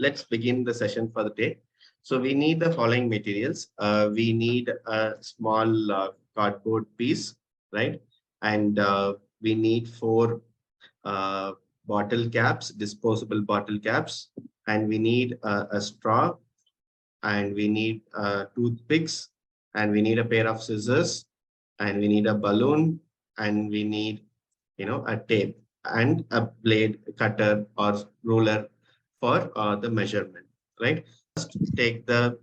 let's begin the session for the day. So we need the following materials. We need a small cardboard piece, right? And we need 4 bottle caps, disposable bottle caps, and we need a straw, and we need toothpicks, and we need a pair of scissors, and we need a balloon, and we need, a tape and a blade cutter or ruler for the measurement, right? First, take the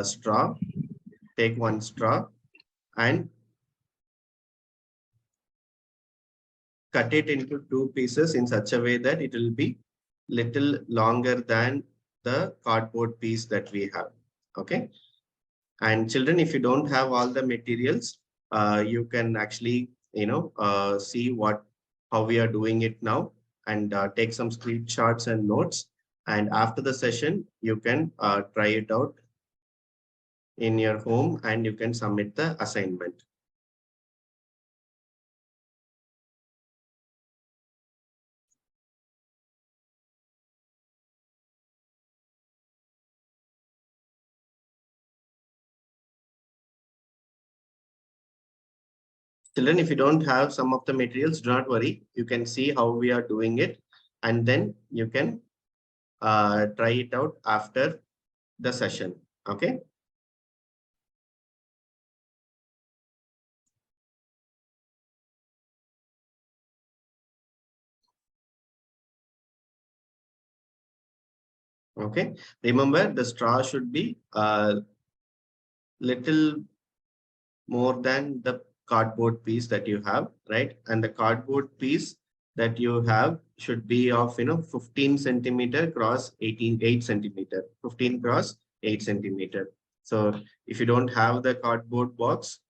straw, take 1 straw and cut it into 2 pieces in such a way that it will be little longer than the cardboard piece that we have. Okay. And children, if you don't have all the materials, you can actually, see how we are doing it now, and take some screenshots and notes. And after the session, you can try it out in your home and you can submit the assignment. Children, if you don't have some of the materials, do not worry. You can see how we are doing it, and then you can try it out after the session. Okay. Okay. Remember, the straw should be little more than the cardboard piece that you have, right? And the cardboard piece that you have should be of 15 centimeter cross 8 centimeter, 15 cross 8 centimeter. So if you don't have the cardboard box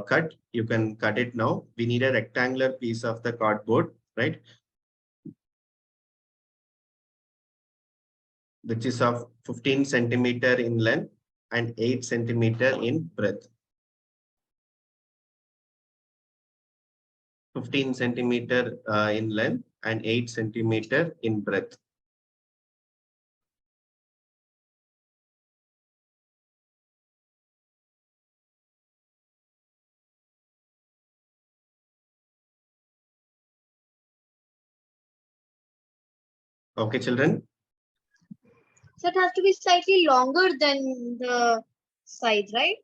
cut, you can cut it now. We need a rectangular piece of the cardboard, right? Which is of 15 centimeter in length and 8 centimeter in breadth. 15 centimeter in length and 8 centimeter in breadth. Okay, children. So it has to be slightly longer than the size, right?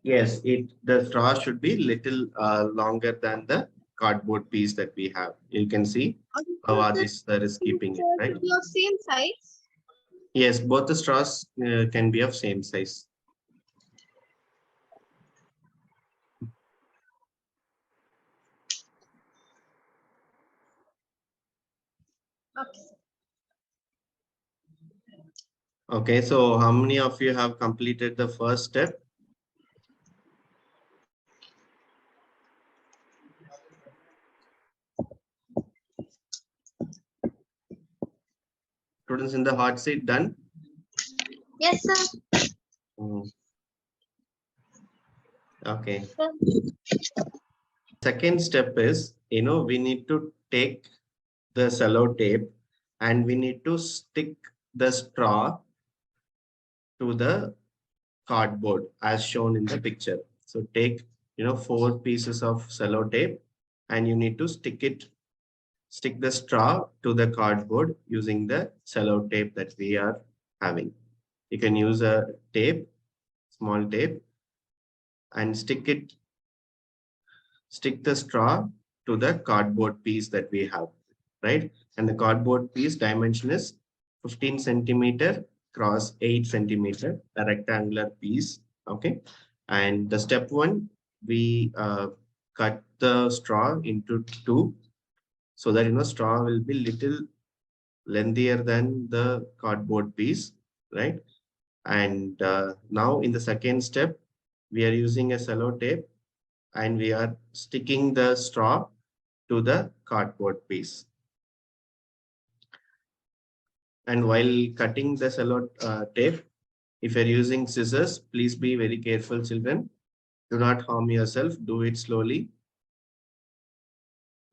Yes, the straw should be little longer than the cardboard piece that we have. You can see how Adis sir is keeping it, right? Should be of same size. Yes, both the straws can be of same size. Okay. Okay, so how many of you have completed the first step? Students in the hot seat done? Yes, sir. Okay. Second step is, we need to take the Cellotape and we need to stick the straw to the cardboard as shown in the picture. So take, 4 pieces of Cellotape and you need to stick the straw to the cardboard using the Cellotape that we are having. You can use a tape, small tape, and stick the straw to the cardboard piece that we have, right? And the cardboard piece dimension is 15 centimeter cross 8 centimeter, a rectangular piece. Okay. And the step 1, we cut the straw into 2 so that, straw will be little lengthier than the cardboard piece, right? And now in the second step, we are using a Cellotape and we are sticking the straw to the cardboard piece. And while cutting the Cellotape, if you're using scissors, please be very careful, children. Do not harm yourself. Do it slowly.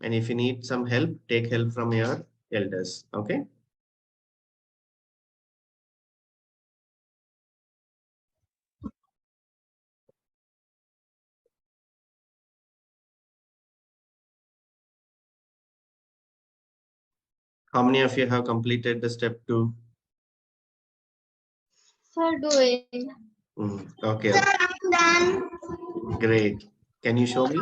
And if you need some help, take help from your elders. Okay. How many of you have completed the step 2? Sir, doing. Okay, Sir, I'm done. great. Can you show me?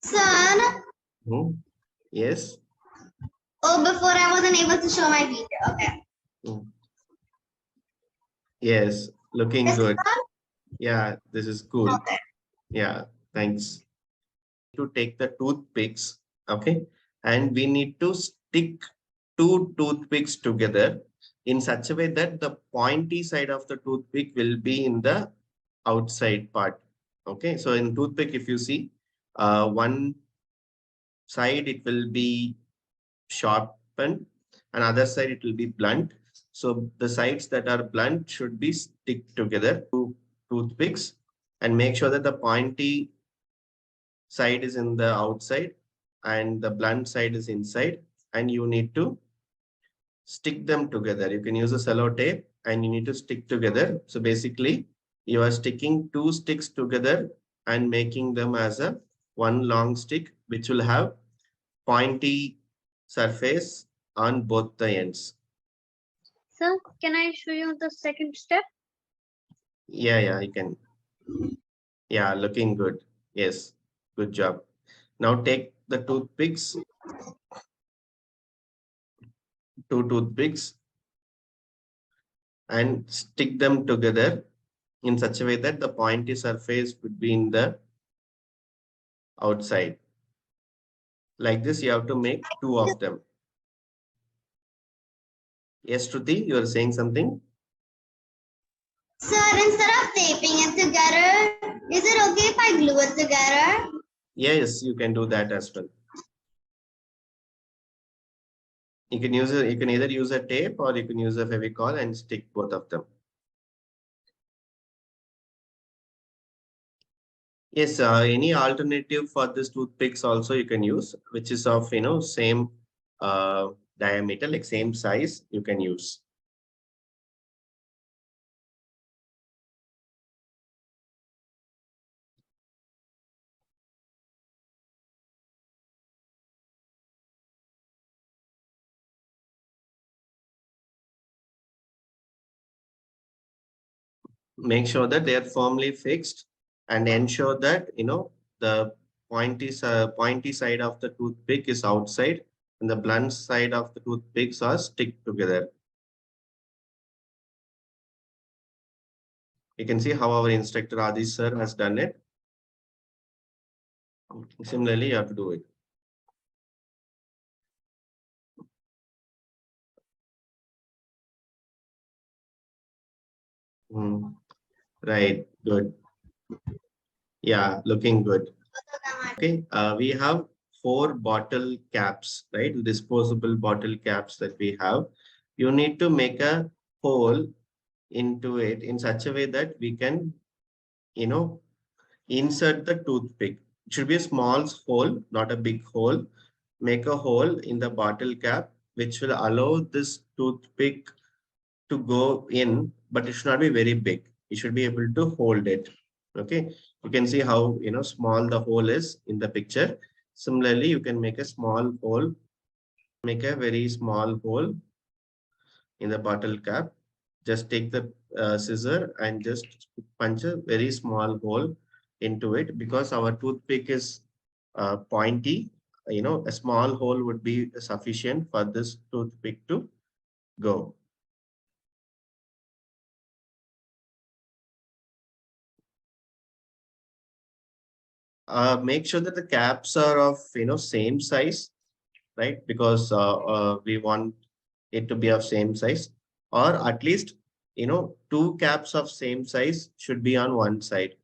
Sir, Yes. oh, before I wasn't able to show my video. Okay. Mm. Yes, looking Yes, good. sir? Yeah, this is cool. Okay. Yeah, thanks. To take the toothpicks, okay, and we need to stick two toothpicks together in such a way that the pointy side of the toothpick will be in the outside part. Okay, so in toothpick, if you see, one side it will be sharpened, and other side it will be blunt. So the sides that are blunt should be stick together to toothpicks, and make sure that the pointy side is in the outside and the blunt side is inside, and you need to stick them together. You can use a cellotape and you need to stick together. So basically you are sticking two sticks together and making them as a one long stick, which will have pointy surface on both the ends. Sir, can I show you the second step? Yeah, you can. Yeah, looking good. Yes, good job. Now take the toothpicks, two toothpicks, and stick them together in such a way that the pointy surface would be in the outside. Like this, you have to make two of them. Yes, Shruti, you are saying something? Sir, instead of taping it together, is it okay if I glue it together? Yes, you can do that as well. You can either use a tape or you can use a Fevicol and stick both of them. Yes, any alternative for this toothpicks also you can use, which is of same diameter, like same size, you can use. Make sure that they are firmly fixed and ensure that the pointy side of the toothpick is outside and the blunt side of the toothpicks are stick together. You can see how our instructor Adi sir has done it. Similarly, you have to do it. Right, good. Yeah, looking good. Okay, we have 4 bottle caps, right? Disposable bottle caps that we have. You need to make a hole into it in such a way that we can, you know, insert the toothpick. It should be a small hole, not a big hole. Make a hole in the bottle cap, which will allow this toothpick to go in, but it should not be very big. You should be able to hold it. Okay. You can see how, small the hole is in the picture. Similarly, you can make a small hole, make a very small hole in the bottle cap. Just take the scissor and just punch a very small hole into it, because our toothpick is pointy. A small hole would be sufficient for this toothpick to go. Make sure that the caps are of same size, right? Because we want it to be of same size, or at least 2 caps of same size should be on one side.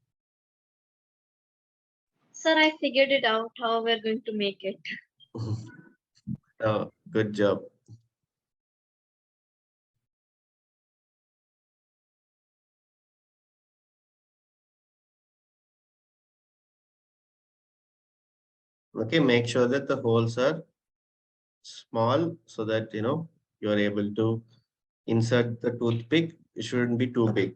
Sir, I figured it out how we're going to make it. Good job. Okay, make sure that the holes are small so that you are able to insert the toothpick. It shouldn't be too big.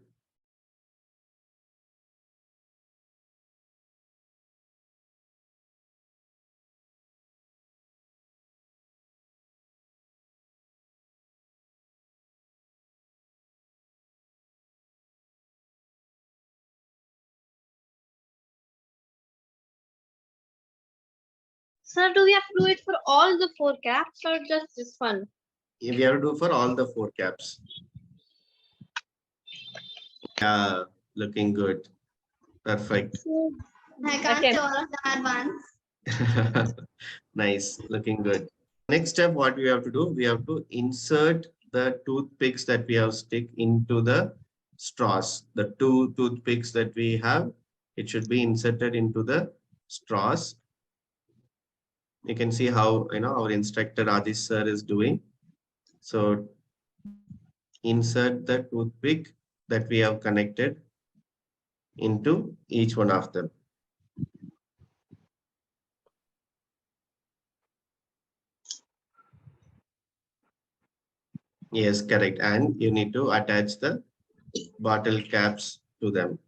Sir, do we have to do it for all the 4 caps or just this one? We have to do for all the 4 caps. Yeah, looking good. Perfect. I can't Okay. do all of them at once. Nice, looking good. Next step, what we have to do, we have to insert the toothpicks that we have stick into the straws. The 2 toothpicks that we have, it should be inserted into the straws. You can see how our instructor Adish sir is doing. So insert the toothpick that we have connected into each one of them. Yes, correct. And you need to attach the bottle caps to them.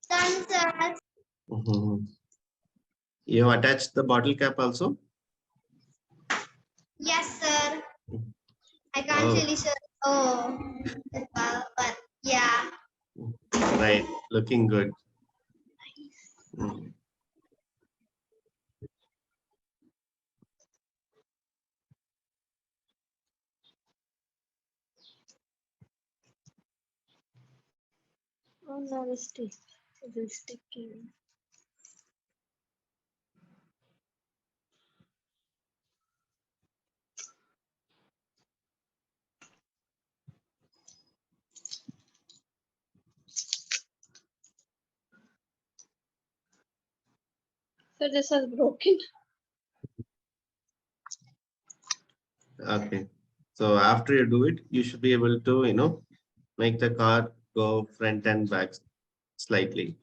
Done, sir. Mhm. You have attached the bottle cap also? Yes, sir. I can't Oh, really show. Oh, well, but yeah. right. Looking good. Mm. Oh no, it's sticking. So this is broken. Okay. So after you do it, you should be able to, make the car go front and back slightly.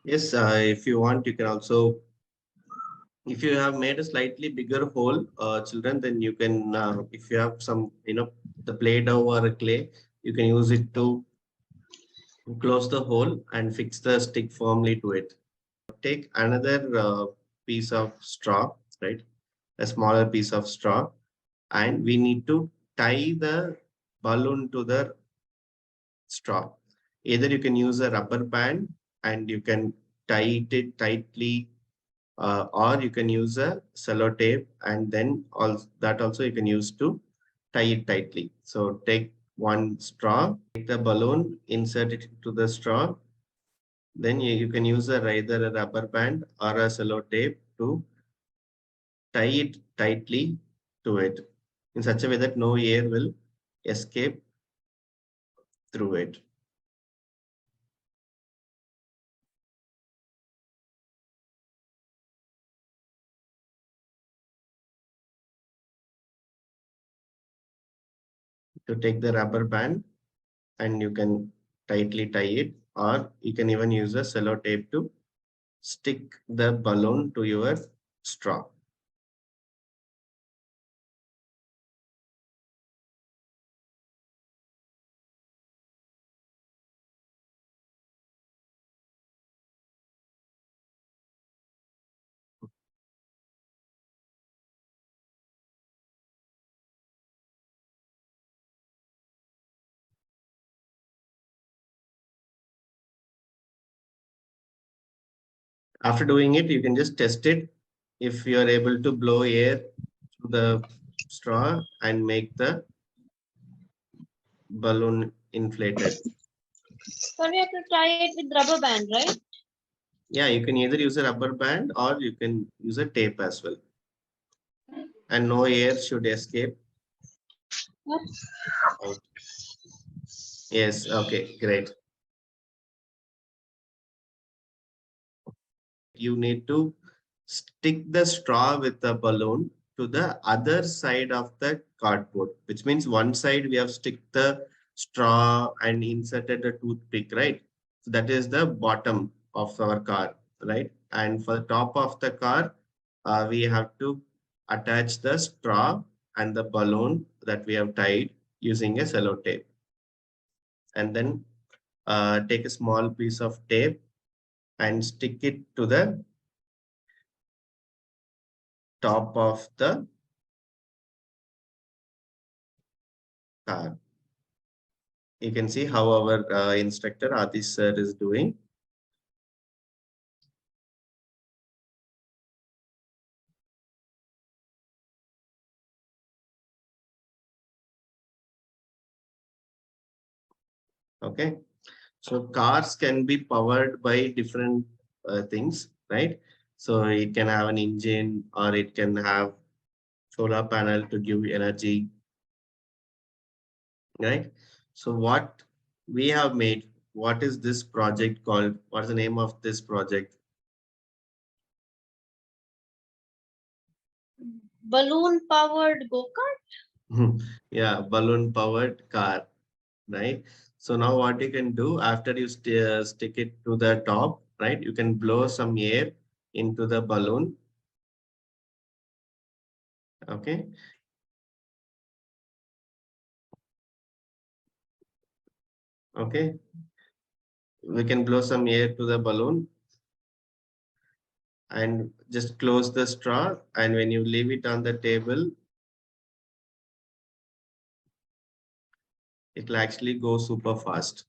Yes, if you want, you can also, if you have made a slightly bigger hole, children, then you can, if you have some, the play dough or a clay, you can use it to close the hole and fix the stick firmly to it. Take another piece of straw, right? A smaller piece of straw, and we need to tie the balloon to the straw. Either you can use a rubber band and you can tie it tightly, or you can use a cellotape, and then that also you can use to tie it tightly. So take one straw, take the balloon, insert it to the straw, then you can use either a rubber band or a cellotape to tie it tightly to it in such a way that no air will escape through it. To take the rubber band and you can tightly tie it, or you can even use a cellotape to stick the balloon to your straw. After doing it, you can just test it if you are able to blow air to the straw and make the balloon inflated. So we have to tie it with rubber band, right? Yeah, you can either use a rubber band or you can use a tape as well. and no air should escape. What? Yes, okay, great. You need to stick the straw with the balloon to the other side of the cardboard, which means one side we have stick the straw and inserted the toothpick, right? So that is the bottom of our car, right? And for the top of the car, we have to attach the straw and the balloon that we have tied using a cello tape. And then take a small piece of tape and stick it to the top of the car. You can see how our instructor Atish sir is doing. Okay, so cars can be powered by different things, right? So it can have an engine or it can have solar panel to give energy, right? So what we have made, what is this project called? What's the name of this project? Balloon powered go-kart? Yeah, balloon powered car, right? So now what you can do after you stick it to the top, right? You can blow some air into the balloon. Okay. Okay. We can blow some air to the balloon and just close the straw. And when you leave it on the table, it will actually go super fast.